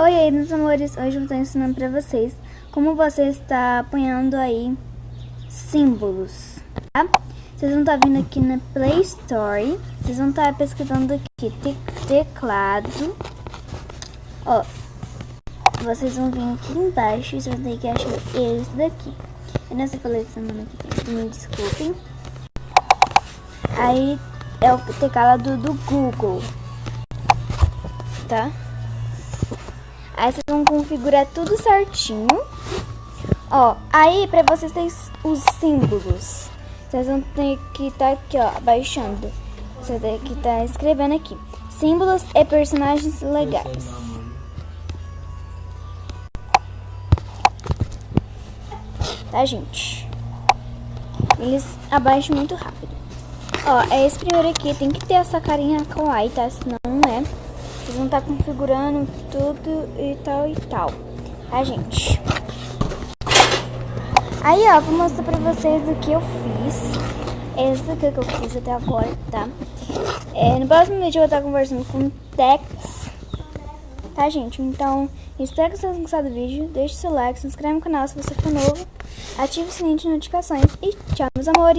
Oi aí, meus amores, hoje eu vou estar ensinando pra vocês como você está apanhando aí símbolos, tá? Vocês vão estar vindo aqui na Play Store, vocês vão estar pesquisando aqui teclado, ó, vocês vão vir aqui embaixo e vocês vão ter que achar esse daqui. Eu não sei falar esse nome aqui, me desculpem. Aí é o teclado do Google, tá? Aí vocês vão configurar tudo certinho. Ó, aí pra vocês terem os símbolos, vocês vão ter que estar aqui, ó, abaixando. Você tem que estar escrevendo aqui: símbolos e personagens legais. Tá, gente? Eles abaixam muito rápido. Ó, esse primeiro aqui tem que ter essa carinha kawaii, tá? Senão não é. Vocês vão estar configurando tudo e tal, tá, gente? Aí, ó, vou mostrar pra vocês o que eu fiz. Esse daqui que eu fiz até agora, tá? No próximo vídeo eu vou estar conversando com o Tex, tá, gente? Então, espero que vocês tenham gostado do vídeo. Deixe seu like, se inscreve no canal se você for novo, ative o sininho de notificações e tchau, meus amores!